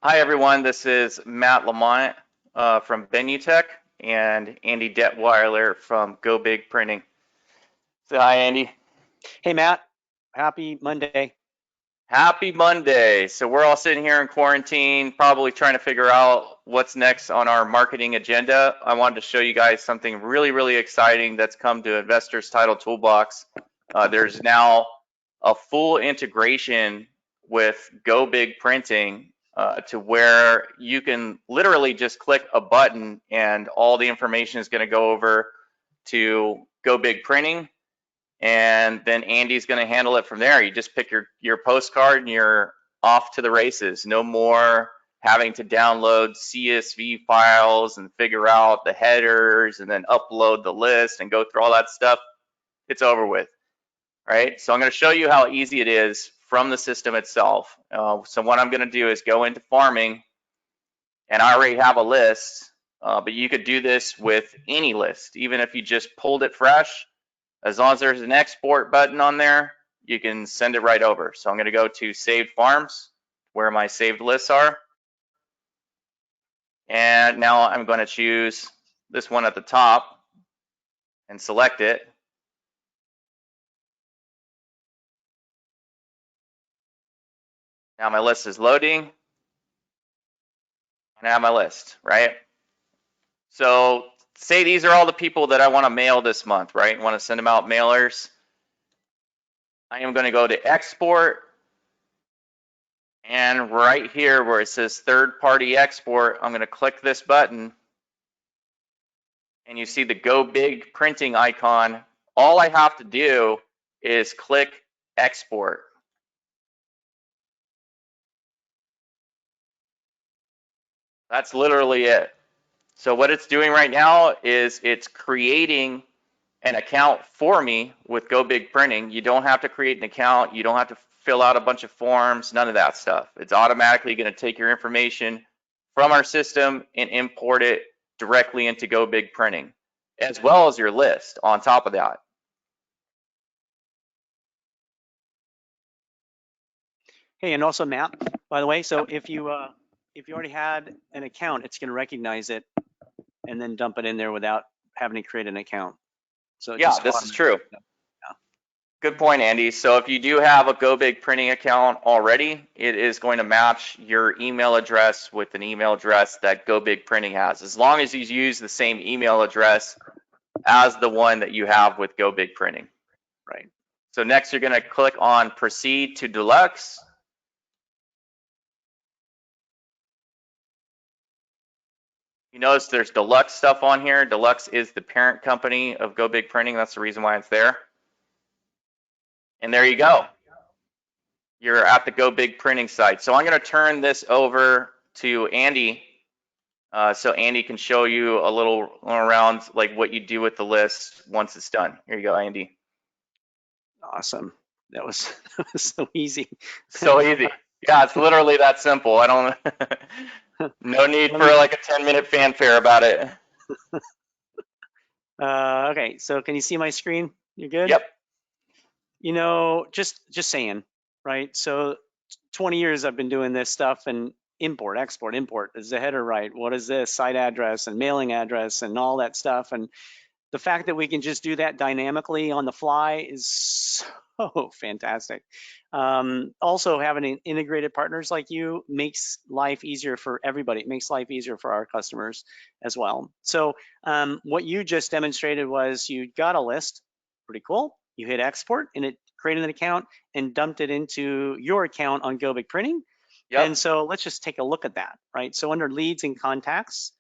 Hi, everyone. This is Matt Lamont from Benutech and Andy Detwiler from GoBig Printing. So, hi, Andy. Hey Matt, happy Monday. Happy Monday. So, we're all sitting here in quarantine, probably trying to figure out what's next on our marketing agenda. I wanted to show you guys something really, really exciting that's come to Investors Title Toolbox. There's now a full integration with GoBig Printing to where you can literally just click a button and all the information is going to go over to GoBig Printing, and then Andy's going to handle it from there. You just pick your postcard and you're off to the races. No more having to download CSV files and figure out the headers and then upload the list and go through all that stuff. It's over with, right? So I'm going to show you how easy it is from the system itself. So what I'm going to do is go into farming, and I already have a list, but you could do this with any list, even if you just pulled it fresh. As long as there's an export button on there, you can send it right over. So I'm going to go to saved farms, where my saved lists are. And now I'm going to choose this one at the top and select it. Now my list is loading, and I have my list, right? So say these are all the people that I want to mail this month, right? I want to send them out mailers. I am going to go to export, and right here where it says third-party export, I'm going to click this button, and you see the GoBig printing icon. All I have to do is click export. That's literally it. So what it's doing right now is it's creating an account for me with GoBig Printing. You don't have to create an account. You don't have to fill out a bunch of forms, none of that stuff. It's automatically going to take your information from our system and import it directly into GoBig Printing, as well as your list on top of that. Hey, and also Matt, by the way, so if you already had an account, it's going to recognize it and then dump it in there without having to create an account. So it Yeah, just this is automatically. true. Good point, Andy. So if you do have a GoBig printing account already, it is going to match your email address with an email address that GoBig printing has, as long as you use the same email address as the one that you have with GoBig printing. Right. So next you're going to click on proceed to Deluxe. You notice there's Deluxe stuff on here. Deluxe is the parent company of GoBig printing. That's the reason why it's there. And there you go. You're at the GoBig printing site. So I'm going to turn this over to Andy, so Andy can show you a little around like what you do with the list once it's done. Here you go, Andy. Awesome. That was, that was so easy. So easy. Yeah, it's literally that simple. I don't, no need Let for me, like a 10-minute fanfare about it. okay, so can you see my screen? You good? Yep. You know, just saying, right? So 20 years I've been doing this stuff, and import, export, import. Is the header right? What is this? Site address and mailing address and all that stuff. And the fact that we can just do that dynamically on the fly is so fantastic. Also, having integrated partners like you makes life easier for everybody. It makes life easier for our customers as well. So what you just demonstrated was you got a list, pretty cool. You hit export and it created an account and dumped it into your account on GoBig Printing. Yep. And so let's just take a look at that, right? So under leads and contacts,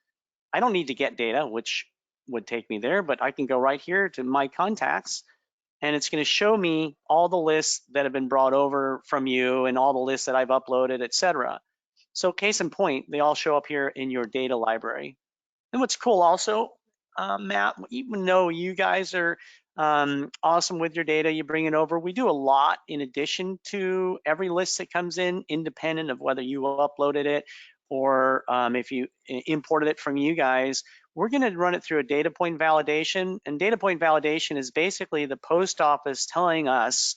I don't need to get data, which would take me there, but I can go right here to my contacts, and it's going to show me all the lists that have been brought over from you and all the lists that I've uploaded, etc. So case in point, they all show up here in your data library. And what's cool also, Matt, even though you guys are awesome with your data, you bring it over, we do a lot in addition to every list that comes in, independent of whether you uploaded it or if you imported it from you guys. We're going to run it through a data point validation, and data point validation is basically the post office telling us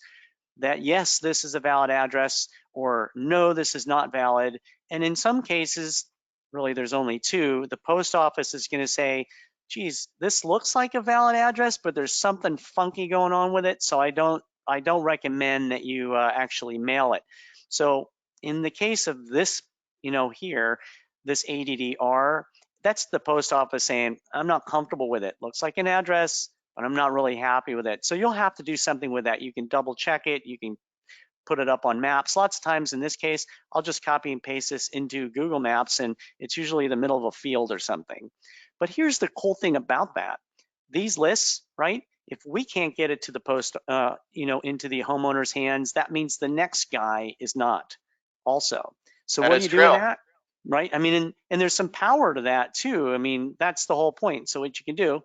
that yes, this is a valid address, or no, this is not valid. And in some cases, really there's only two, the post office is going to say, geez, this looks like a valid address, but there's something funky going on with it, so I don't recommend that you actually mail it. So in the case of this, here, this ADDR, that's the post office saying, I'm not comfortable with it. Looks like an address, but I'm not really happy with it. So you'll have to do something with that. You can double check it. You can put it up on maps. Lots of times in this case, I'll just copy and paste this into Google Maps, and it's usually the middle of a field or something. But here's the cool thing about that. These lists, right? If we can't get it to the post, into the homeowner's hands, that means the next guy is not also. So That what do is you do with true. that? Right? I mean, and there's some power to that too. I mean, that's the whole point. So what you can do,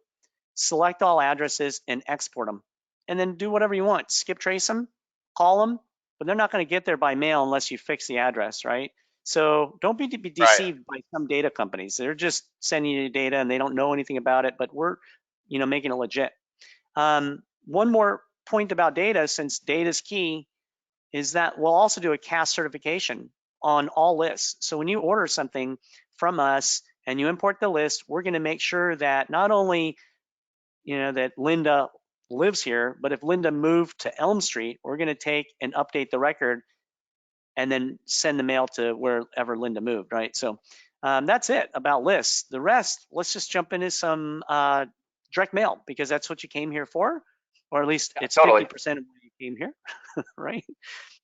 select all addresses and export them, and then do whatever you want. Skip trace them, call them, but they're not going to get there by mail unless you fix the address, right? So don't be Right. deceived by some data companies. They're just sending you data and they don't know anything about it, but we're, making it legit. One more point about data, since data is key, is that we'll also do a CAS certification on all lists. So when you order something from us and you import the list, we're going to make sure that not only that Linda lives here, but if Linda moved to Elm Street, we're going to take and update the record and then send the mail to wherever Linda moved, right? So that's it about lists. The rest, let's just jump into some direct mail, because that's what you came here for, or at least Yeah, it's totally. 50% of why you came here, right?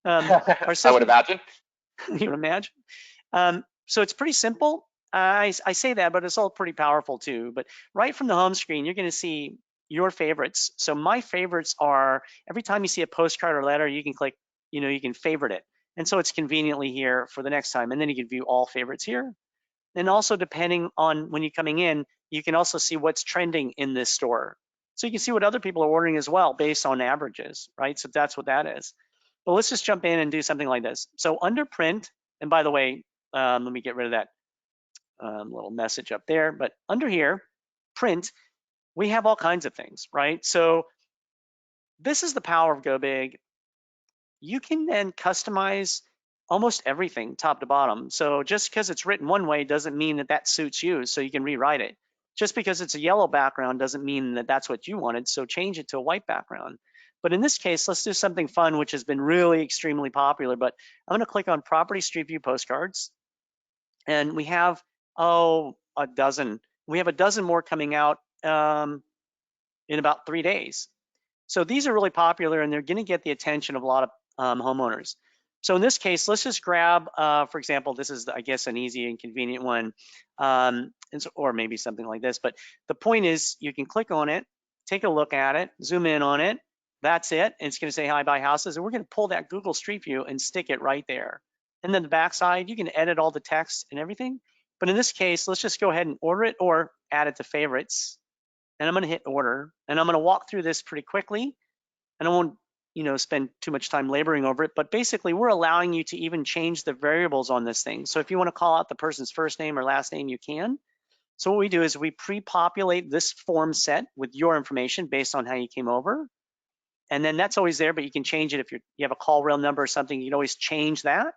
Our I would system, imagine. you can imagine. So it's pretty simple. I say that, but it's all pretty powerful too. But right from the home screen, you're going to see your favorites. So my favorites are, every time you see a postcard or letter, you can click, you can favorite it. And so it's conveniently here for the next time. And then you can view all favorites here. And also, depending on when you're coming in, you can also see what's trending in this store. So you can see what other people are ordering as well based on averages, right? So that's what that is. But let's just jump in and do something like this. So under print, and by the way, let me get rid of that little message up there. But under here, print, we have all kinds of things, right? So this is the power of GoBig. You can then customize almost everything top to bottom. So just because it's written one way doesn't mean that that suits you, so you can rewrite it. Just because it's a yellow background doesn't mean that that's what you wanted, so change it to a white background. But in this case, let's do something fun, which has been really extremely popular. But I'm going to click on Property Street View Postcards, and we have, a dozen. We have a dozen more coming out in about 3 days. So these are really popular, and they're going to get the attention of a lot of homeowners. So in this case, let's just grab, for example, this is, I guess, an easy and convenient one, or maybe something like this. But the point is, you can click on it, take a look at it, zoom in on it. That's it. And it's going to say, "Hi, buy houses," and we're going to pull that Google Street View and stick it right there. And then the backside, you can edit all the text and everything. But in this case, let's just go ahead and order it or add it to favorites. And I'm going to hit order, and I'm going to walk through this pretty quickly, and I won't spend too much time laboring over it, but basically we're allowing you to even change the variables on this thing. So if you want to call out the person's first name or last name, you can. So what we do is we pre-populate this form set with your information based on how you came over, and then that's always there, but you can change it if you have a call rail number or something. You can always change that.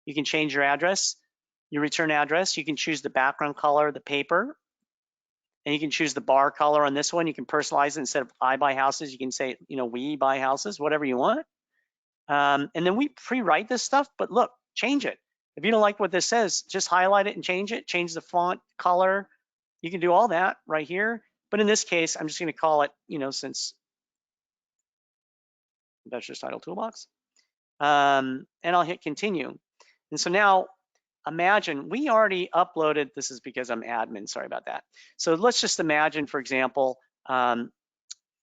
You can change your address, your return address. You can choose the background color, the paper, and you can choose the bar color on this one. You can personalize it. Instead of "I buy houses," you can say, "We buy houses," whatever you want. And then we pre-write this stuff, but look, change it. If you don't like what this says, just highlight it and change it, change the font color. You can do all that right here. But in this case, I'm just going to call it, since Investor's Title Toolbox, and I'll hit continue. And so now imagine we already uploaded, this is because I'm admin, sorry about that. So let's just imagine, for example,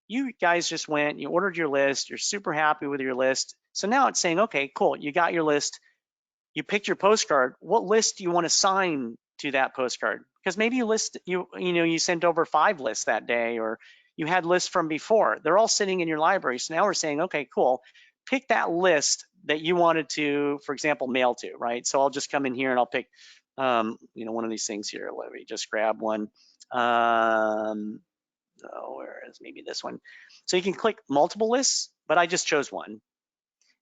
you guys just went, you ordered your list, you're super happy with your list. So now it's saying, okay, cool, you got your list, you picked your postcard. What list do you want to assign to that postcard? Because maybe you sent over 5 lists that day, or you had lists from before. They're all sitting in your library. So now we're saying, okay, cool, pick that list that you wanted to, for example, mail to, right? So I'll just come in here and I'll pick, one of these things here. Let me just grab one. Where is maybe this one? So you can click multiple lists, but I just chose one.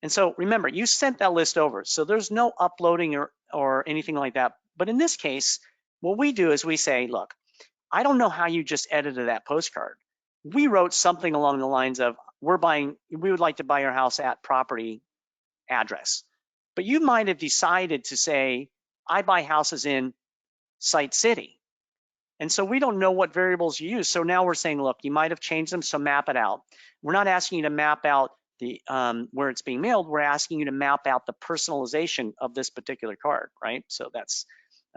And so remember, you sent that list over, so there's no uploading or anything like that. But in this case, what we do is we say, look, I don't know how you just edited that postcard. We wrote something along the lines of, we would like to buy your house at property address. But you might have decided to say, I buy houses in site city. And so we don't know what variables you use. So now we're saying, look, you might have changed them, so map it out. We're not asking you to map out the where it's being mailed. We're asking you to map out the personalization of this particular card, right? So that's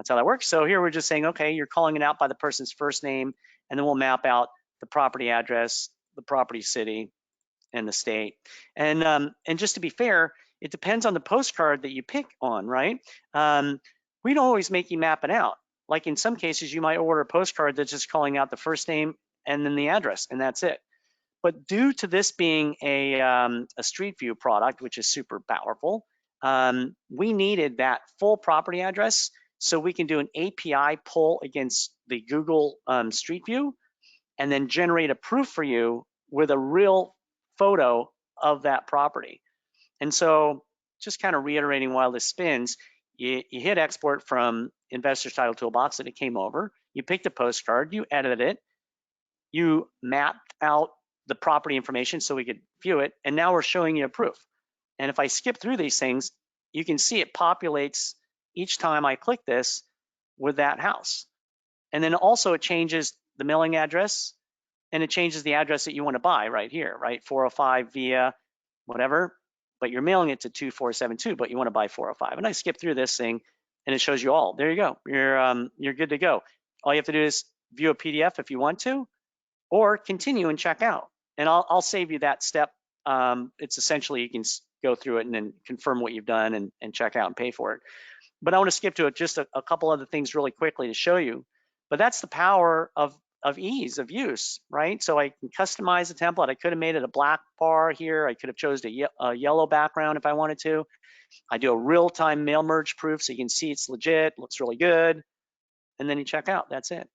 how that works. So here we're just saying, okay, you're calling it out by the person's first name, and then we'll map out the property address, the property city, and the state. And just to be fair, it depends on the postcard that you pick on, right? We don't always make you map it out. Like in some cases, you might order a postcard that's just calling out the first name and then the address, and that's it. But due to this being a Street View product, which is super powerful, we needed that full property address so we can do an API pull against the Google Street View and then generate a proof for you with a real photo of that property. And so just kind of reiterating while this spins, you hit export from Investor's Title Toolbox and it came over. You picked a postcard, you edited it, you mapped out the property information so we could view it, and now we're showing you a proof. And if I skip through these things, you can see it populates each time I click this with that house. And then also it changes the mailing address and it changes the address that you want to buy right here, right? 405 via whatever, but you're mailing it to 2472, but you want to buy 405. And I skip through this thing and it shows you all. There you go. You're good to go. All you have to do is view a PDF if you want to, or continue and check out. And I'll save you that step. It's essentially you can go through it and then confirm what you've done and check out and pay for it. But I want to skip to it just a couple other things really quickly to show you. But that's the power of ease of use, right? So I can customize the template. I could have made it a black bar here. I could have chosen a yellow background if I wanted to. I do a real-time mail merge proof so you can see it's legit, looks really good. And then you check out, that's it.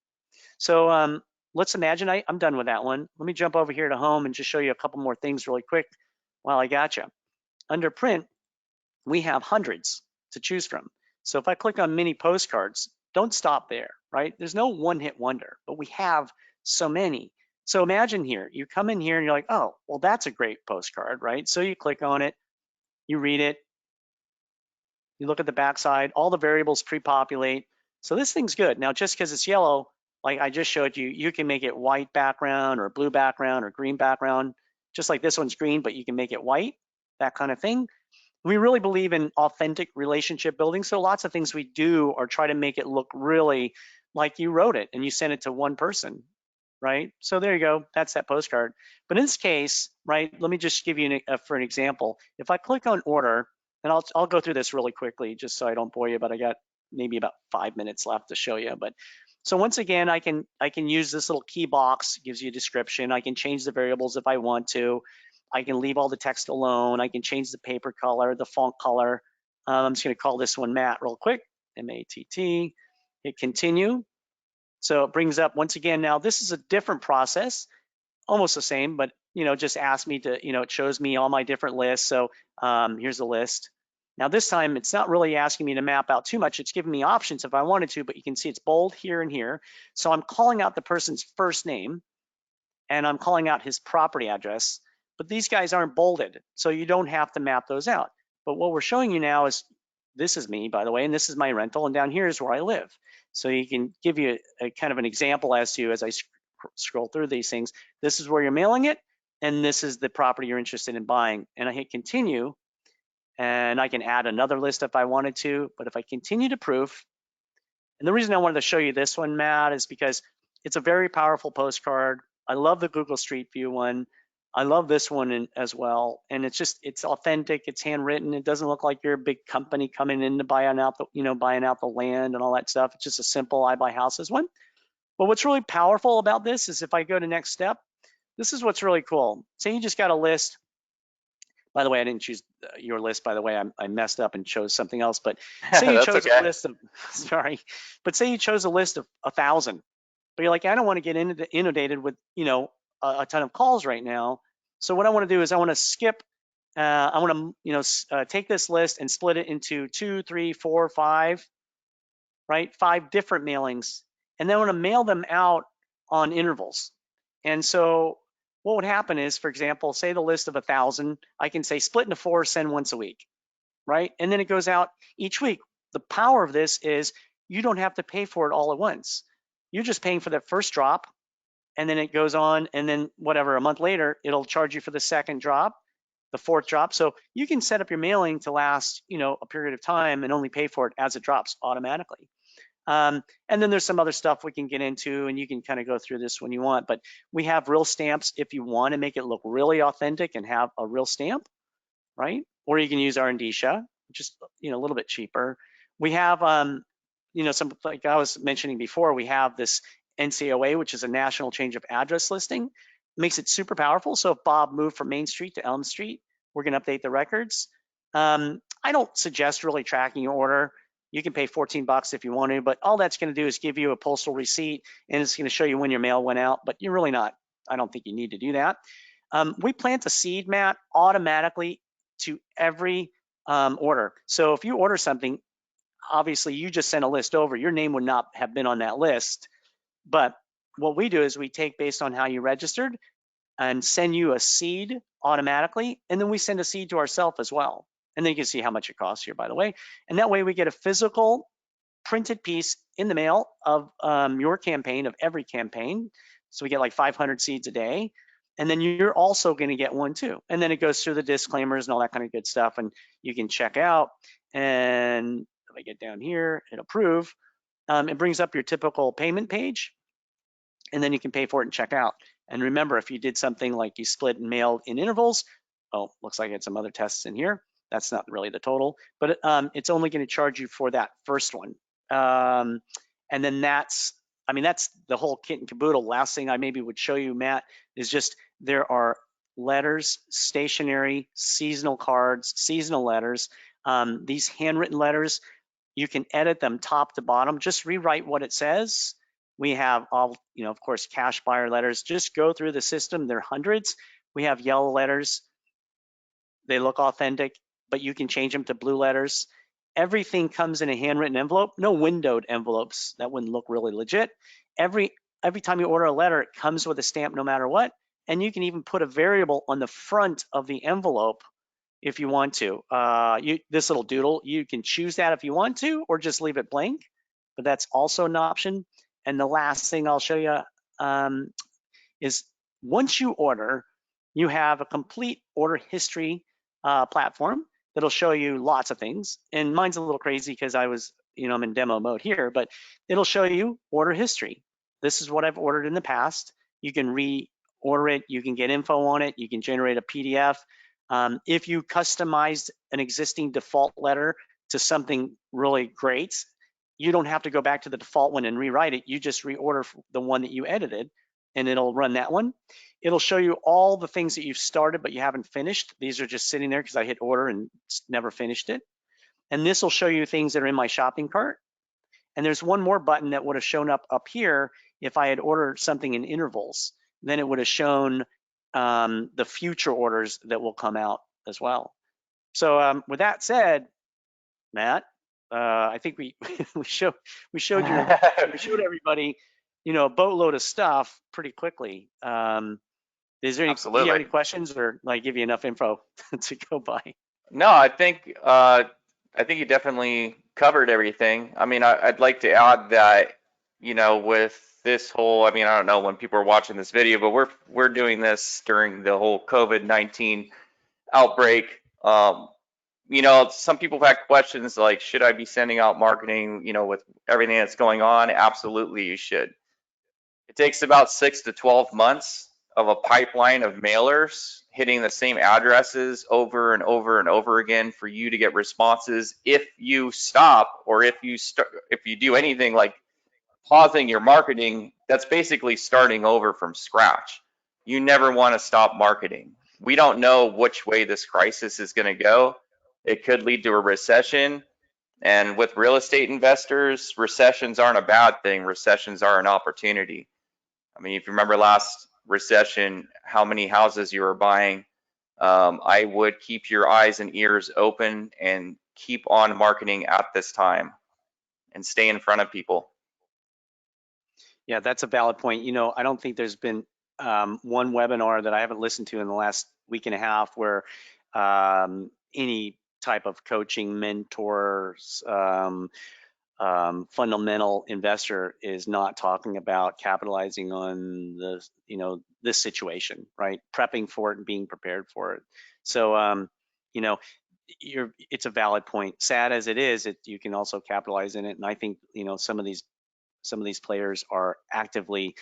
So let's imagine I'm done with that one. Let me jump over here to home and just show you a couple more things really quick while I got you. Under print, we have hundreds to choose from. So if I click on mini postcards, don't stop there, right? There's no one-hit wonder, but we have so many. So imagine here, you come in here and you're like, oh, well, that's a great postcard, right? So you click on it, you read it, you look at the backside, all the variables pre-populate. So this thing's good. Now, just because it's yellow, like I just showed you, you can make it white background or blue background or green background, just like this one's green, but you can make it white, that kind of thing. We really believe in authentic relationship building. So lots of things we do are try to make it look really like you wrote it and you sent it to one person, right? So there you go, that's that postcard. But in this case, right, let me just give you for an example. If I click on order, and I'll go through this really quickly just so I don't bore you, but I got maybe about 5 minutes left to show you. But so once again, I can use this little key box, gives you a description. I can change the variables if I want to. I can leave all the text alone. I can change the paper color, the font color. I'm just gonna call this one Matt real quick, M-A-T-T, hit continue. So it brings up, once again, now this is a different process, almost the same, but just ask me to, it shows me all my different lists. So here's the list. Now this time it's not really asking me to map out too much. It's giving me options if I wanted to, but you can see it's bold here and here. So I'm calling out the person's first name and I'm calling out his property address, but these guys aren't bolded. So you don't have to map those out. But what we're showing you now is, this is me, by the way, and this is my rental, and down here is where I live. So you can give you a kind of an example as to, as I scroll through these things, this is where you're mailing it, and this is the property you're interested in buying. And I hit continue, and I can add another list if I wanted to, but if I continue to proof, and the reason I wanted to show you this one, Matt, is because it's a very powerful postcard. I love the Google Street View one. I love this one as well. And it's authentic, it's handwritten. It doesn't look like you're a big company coming in to buying out the land and all that stuff. It's just a simple I buy houses one. But what's really powerful about this is if I go to next step, this is what's really cool. Say you just got a list. By the way, I didn't choose your list, by the way, I messed up and chose something else, but say you chose a list of, sorry, but say you chose a list of 1,000, but you're like, I don't want to get inundated with, a ton of calls right now. So what I want to do is I want to skip I want to, take this list and split it into 2, 3, 4, 5, right? 5 different mailings, and then I want to mail them out on intervals. And so what would happen is, for example, say the list of 1,000, I can say split into 4, send once a week, right? And then it goes out each week. The power of this is you don't have to pay for it all at once. You're just paying for that first drop, and then it goes on, and then whatever, a month later, it'll charge you for the second drop, the fourth drop. So you can set up your mailing to last, a period of time and only pay for it as it drops automatically. And then there's some other stuff we can get into, and you can kind of go through this when you want. But we have real stamps if you want to make it look really authentic and have a real stamp, right? Or you can use Arendisha, which is a little bit cheaper. We have some, like I was mentioning before, we have this NCOA, which is a national change of address listing. It makes it super powerful. So if Bob moved from Main Street to Elm Street, we're going to update the records. I don't suggest really tracking your order. You can pay $14 if you want to, but all that's going to do is give you a postal receipt, and it's going to show you when your mail went out, but you're really not, I don't think you need to do that. We plant a seed, Matt, automatically to every order. So if you order something, obviously you just sent a list over, your name would not have been on that list. But what we do is we take based on how you registered and send you a seed automatically, and then we send a seed to ourselves as well. And then you can see how much it costs here, by the way. And that way we get a physical printed piece in the mail of your campaign, of every campaign. So we get like 500 seeds a day. And then you're also going to get one too. And then it goes through the disclaimers and all that kind of good stuff. And you can check out. And if I get down here and approve, it brings up your typical payment page. And then you can pay for it and check out. And remember, if you did something like you split and mailed in intervals, oh, looks like I had some other tests in here. That's not really the total, but it's only going to charge you for that first one. And then that's the whole kit and caboodle. Last thing I maybe would show you, Matt, is just there are letters, stationery, seasonal cards, seasonal letters. These handwritten letters, you can edit them top to bottom. Just rewrite what it says. We have all, of course, cash buyer letters. Just go through the system. There are hundreds. We have yellow letters. They look authentic, but you can change them to blue letters. Everything comes in a handwritten envelope, no windowed envelopes. That wouldn't look really legit. Every time you order a letter, it comes with a stamp no matter what. And you can even put a variable on the front of the envelope if you want to. This little doodle, you can choose that if you want to, or just leave it blank, but that's also an option. And the last thing I'll show you is once you order, you have a complete order history platform that'll show you lots of things. And mine's a little crazy because I'm in demo mode here, but it'll show you order history. This is what I've ordered in the past. You can reorder it, you can get info on it, you can generate a PDF. If you customized an existing default letter to something really great, you don't have to go back to the default one and rewrite it. You just reorder the one that you edited, and it'll run that one. It'll show you all the things that you've started but you haven't finished. These are just sitting there because I hit order and never finished it. And this will show you things that are in my shopping cart. And there's one more button that would have shown up here if I had ordered something in intervals. Then it would have shown the future orders that will come out as well. So with that said, Matt, I think we showed everybody, a boatload of stuff pretty quickly. Is there any, do you have any questions, or like give you enough info to go by? No, I think you definitely covered everything. I mean, I'd like to add that, with this whole, I don't know when people are watching this video, but we're doing this during the whole COVID-19 outbreak. Some people have had questions like, should I be sending out marketing, with everything that's going on? Absolutely, you should. It takes about 6 to 12 months of a pipeline of mailers hitting the same addresses over and over and over again for you to get responses. If you stop, or if you do anything like pausing your marketing, that's basically starting over from scratch. You never want to stop marketing. We don't know which way this crisis is going to go. It could lead to a recession. And with real estate investors, recessions aren't a bad thing. Recessions are an opportunity. If you remember last recession, how many houses you were buying I would keep your eyes and ears open and keep on marketing at this time and stay in front of people. Yeah, that's a valid point. I don't think there's been one webinar that I haven't listened to in the last week and a half where any type of coaching, mentors, fundamental investor is not talking about capitalizing on this situation, right? Prepping for it and being prepared for it. So, you know, it's a valid point. Sad as it is, you can also capitalize in it. And I think, some of these players are actively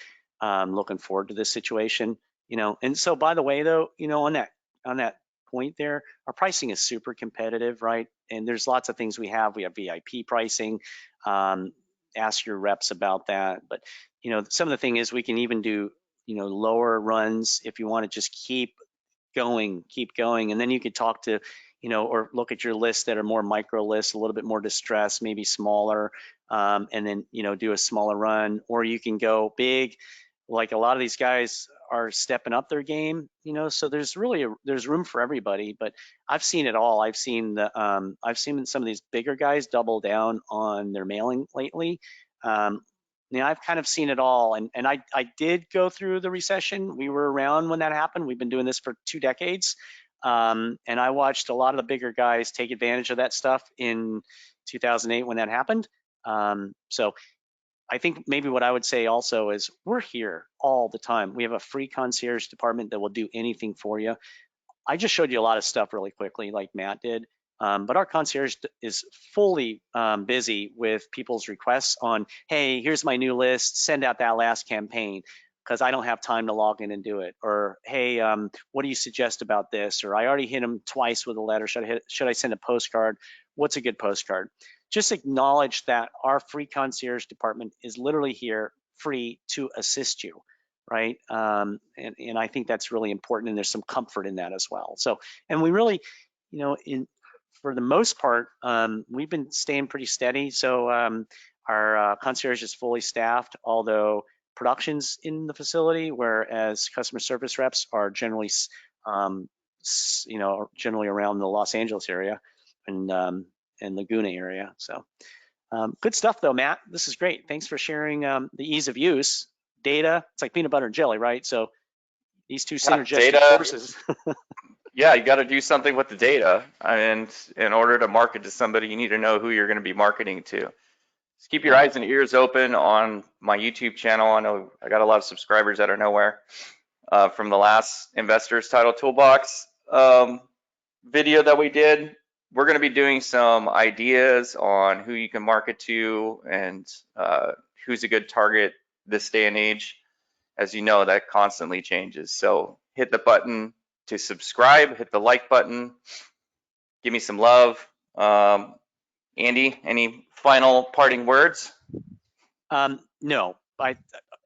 looking forward to this situation. And so, by the way, though, on that point there, our pricing is super competitive, right? And there's lots of things we have. We have VIP pricing. Ask your reps about that. But some of the thing is we can even do lower runs if you want to just keep going, and then you could talk to or look at your lists that are more micro lists, a little bit more distressed, maybe smaller, and then do a smaller run, or you can go big. Like a lot of these guys are stepping up their game, so there's room for everybody. But I've seen it all. I've seen some of these bigger guys double down on their mailing lately. I've kind of seen it all, and I did go through the recession. We were around when that happened. We've been doing this for 2 decades, and I watched a lot of the bigger guys take advantage of that stuff in 2008 when that happened. So I think maybe what I would say also is we're here all the time. We have a free concierge department that will do anything for you. I just showed you a lot of stuff really quickly, like Matt did. But our concierge is fully busy with people's requests on, hey, here's my new list, send out that last campaign because I don't have time to log in and do it. Or, hey, what do you suggest about this? Or I already hit them twice with a letter. Should I send a postcard? What's a good postcard? Just acknowledge that our free concierge department is literally here free to assist you, right? And I think that's really important, and there's some comfort in that as well. So, and we really, for the most part, we've been staying pretty steady. So our concierge is fully staffed, although production's in the facility, whereas customer service reps are generally, generally around the Los Angeles area and Laguna area. So good stuff though, Matt. This is great. Thanks for sharing the ease of use. Data, it's like peanut butter and jelly, right? So these two synergistic Data, forces. yeah, you got to do something with the data. And in order to market to somebody, you need to know who you're going to be marketing to. Just keep your eyes and ears open on my YouTube channel. I know I got a lot of subscribers out of nowhere from the last Investors Title Toolbox video that we did. We're going to be doing some ideas on who you can market to and who's a good target this day and age. As you know, that constantly changes. So hit the button to subscribe, hit the like button, give me some love. Andy, any final parting words? No,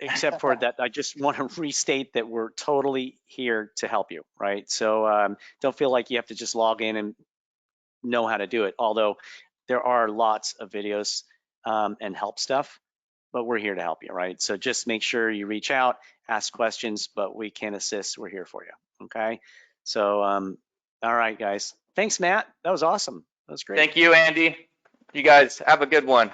except for that, I just want to restate that we're totally here to help you, right? So don't feel like you have to just log in and know how to do it, although there are lots of videos and help stuff, but we're here to help you, right? So just make sure you reach out, ask questions, but we can assist. We're here for you, okay? So, all right, guys. Thanks, Matt. That was awesome. That was great. Thank you, Andy. You guys have a good one.